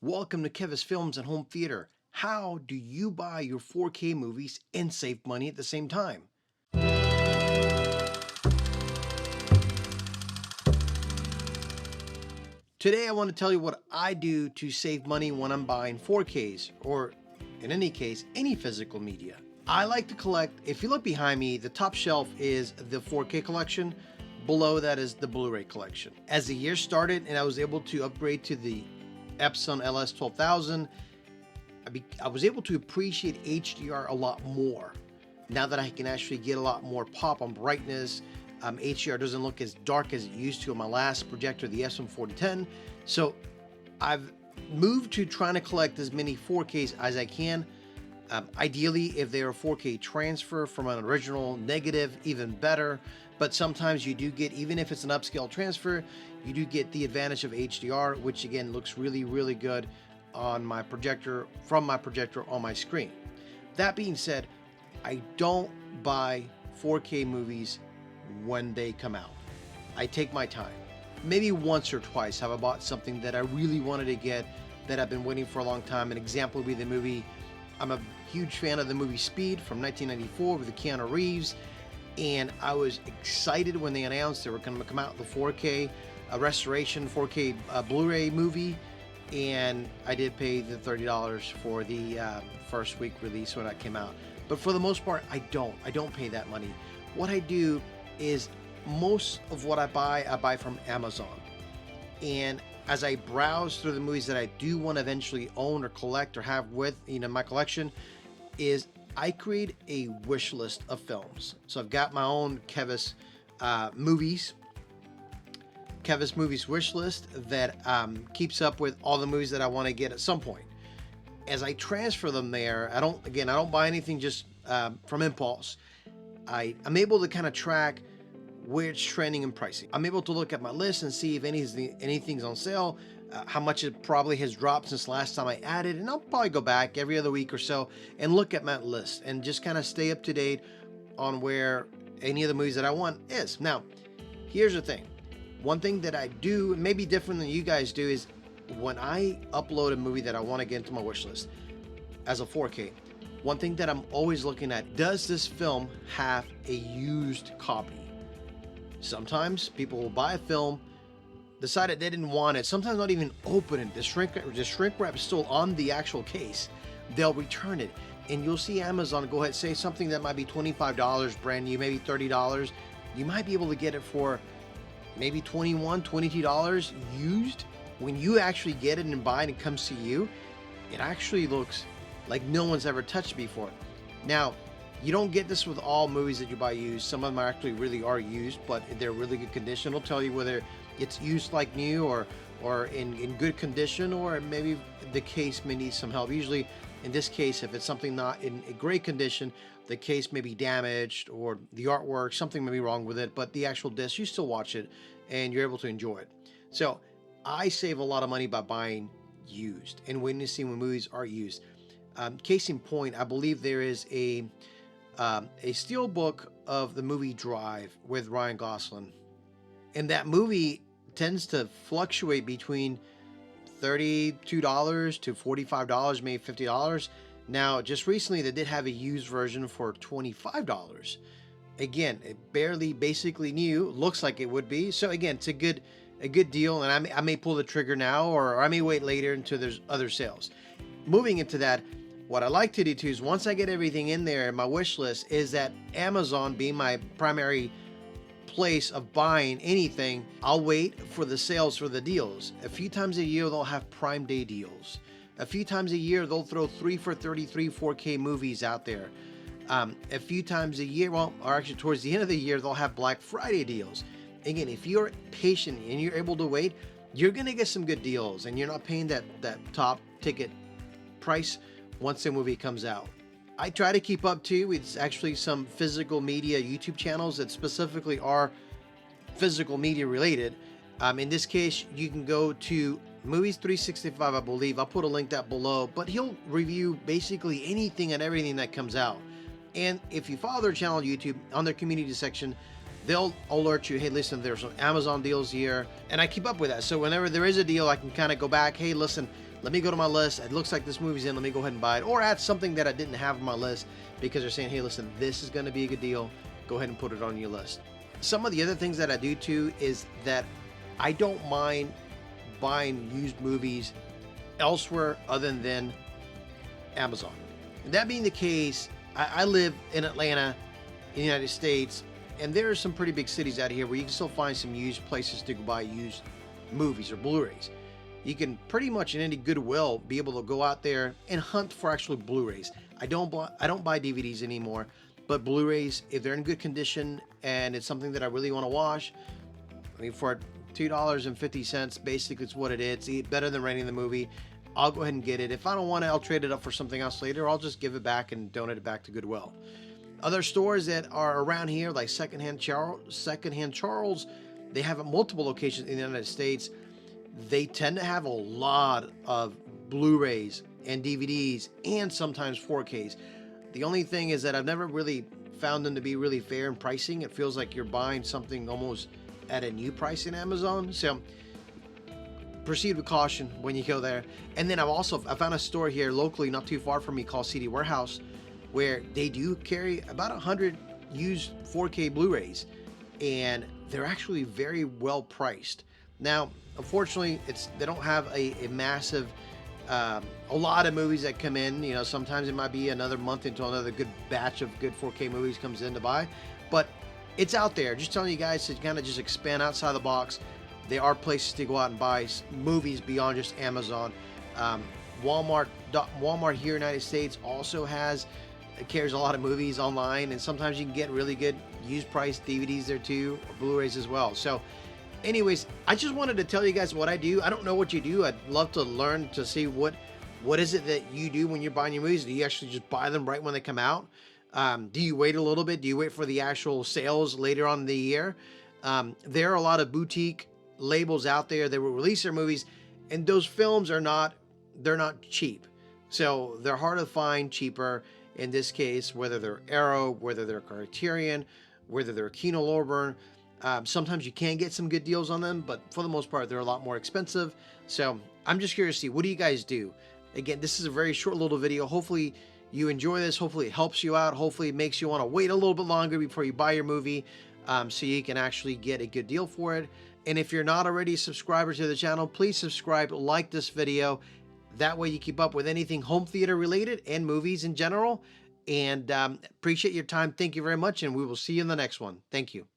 Welcome to Kevis Films and Home Theater. How do you buy your 4K movies and save money at the same time? Today I want to tell you what I do to save money when I'm buying 4Ks, or in any case, any physical media. I like to collect, if you look behind me, the top shelf is the 4K collection. Below that is the Blu-ray collection. As the year started and I was able to upgrade to the Epson LS12000, I was able to appreciate HDR a lot more. Now that I can actually get a lot more pop on brightness, HDR doesn't look as dark as it used to on my last projector, the SM4010. So I've moved to trying to collect as many 4Ks as I can. Ideally, if they are 4K transfer from an original negative, even better. But sometimes you do get, even if it's an upscale transfer, you do get the advantage of HDR, which again looks really, really good on my projector, from my projector on my screen. That being said, I don't buy 4K movies when they come out. I take my time. Maybe once or twice have I bought something that I really wanted to get that I've been waiting for a long time. An example would be the movie, I'm a huge fan of the movie Speed from 1994 with Keanu Reeves, and I was excited when they announced they were going to come out with the 4K restoration 4K Blu-ray movie, and I did pay the $30 for the first week release when that came out. But for the most part, I don't pay that money. What I do is most of what I buy from Amazon. And as I browse through the movies that I do want to eventually own or collect or have with my collection, is I create a wish list of films. So I've got my own Kevis movies wish list that keeps up with all the movies that I want to get at some point. As I transfer them there, I don't buy anything just from impulse. I'm able to kind of track where it's trending in pricing. I'm able to look at my list and see if anything's on sale, how much it probably has dropped since last time I added, and I'll probably go back every other week or so and look at my list and just kind of stay up to date on where any of the movies that I want is. Now, here's the thing. One thing that I do, maybe different than you guys do, is when I upload a movie that I want to get into my wish list as a 4K, one thing that I'm always looking at, does this film have a used copy? Sometimes people will buy a film, decide that they didn't want it, sometimes not even open it. The shrink wrap is still on the actual case. They'll return it. And you'll see Amazon go ahead, say something that might be $25 brand new, maybe $30. You might be able to get it for maybe $21, $22 used. When you actually get it and buy it and it comes to you, it actually looks like no one's ever touched it before. Now, you don't get this with all movies that you buy used. Some of them actually really are used, but they're really good condition. It'll tell you whether it's used like new or in good condition, or maybe the case may need some help. Usually, in this case, if it's something not in a great condition, the case may be damaged or the artwork, something may be wrong with it, but the actual disc, you still watch it and you're able to enjoy it. So I save a lot of money by buying used and waiting to see when movies are used. Case in point, I believe there is a steel book of the movie Drive with Ryan Gosling, and that movie tends to fluctuate between $32 to $45, maybe $50. Now, just recently they did have a used version for $25. Again, it barely, basically new, looks like it would be. So again, it's a good deal, and I may pull the trigger now, or I may wait later until there's other sales. Moving into that, what I like to do too is once I get everything in there in my wish list, is that Amazon being my primary place of buying anything, I'll wait for the sales, for the deals. A few times a year they'll have Prime Day deals. A few times a year they'll throw 3 for 33 4K movies out there. A few times a year, or actually towards the end of the year, they'll have Black Friday deals. Again, if you're patient and you're able to wait, you're gonna get some good deals, and you're not paying that top ticket price once the movie comes out. I try to keep up too with actually some physical media YouTube channels that specifically are physical media related. In this case, you can go to Movies 365, I believe. I'll put a link down below, but he'll review basically anything and everything that comes out. And if you follow their channel on YouTube, on their community section, they'll alert you, hey, listen, there's some Amazon deals here, and I keep up with that. So whenever there is a deal, I can kind of go back, hey, listen, let me go to my list. It looks like this movie's in. Let me go ahead and buy it, or add something that I didn't have on my list because they're saying, hey, listen, this is going to be a good deal. Go ahead and put it on your list. Some of the other things that I do too is that I don't mind buying used movies elsewhere other than Amazon. And that being the case, I live in Atlanta, in the United States, and there are some pretty big cities out here where you can still find some used places to go buy used movies or Blu-rays. You can pretty much in any Goodwill be able to go out there and hunt for actual Blu-rays. I don't buy DVDs anymore, but Blu-rays, if they're in good condition and it's something that I really want to watch, I mean, for $2.50, basically it's what it is. It's better than renting the movie. I'll go ahead and get it. If I don't want it, I'll trade it up for something else later. I'll just give it back and donate it back to Goodwill. Other stores that are around here, like Secondhand Charles, they have multiple locations in the United States. They tend to have a lot of Blu-rays and DVDs and sometimes 4Ks. The only thing is that I've never really found them to be really fair in pricing. It feels like you're buying something almost at a new price in Amazon. So proceed with caution when you go there. And then I found a store here locally not too far from me called CD Warehouse, where they do carry about 100 used 4K Blu-rays, and they're actually very well priced. Now, unfortunately, they don't have a massive, a lot of movies that come in. You know, sometimes it might be another month until another good batch of good 4K movies comes in to buy, but it's out there. Just telling you guys to kind of just expand outside the box. There are places to go out and buy movies beyond just Amazon. Walmart here in the United States also carries a lot of movies online, and sometimes you can get really good used price DVDs there too, or Blu-rays as well. So anyways, I just wanted to tell you guys what I do. I don't know what you do. I'd love to learn to see what is it that you do when you're buying your movies. Do you actually just buy them right when they come out? Do you wait a little bit? Do you wait for the actual sales later on in the year? There are a lot of boutique labels out there that will release their movies, and those films they're not cheap. So they're hard to find cheaper. In this case, whether they're Arrow, whether they're Criterion, whether they're Kino Lorber, sometimes you can get some good deals on them, but for the most part, they're a lot more expensive. So I'm just curious to see, what do you guys do? Again, this is a very short little video. Hopefully you enjoy this. Hopefully it helps you out. Hopefully it makes you want to wait a little bit longer before you buy your movie, so you can actually get a good deal for it. And if you're not already a subscriber to the channel, please subscribe, like this video. That way you keep up with anything home theater related and movies in general. And appreciate your time. Thank you very much. And we will see you in the next one. Thank you.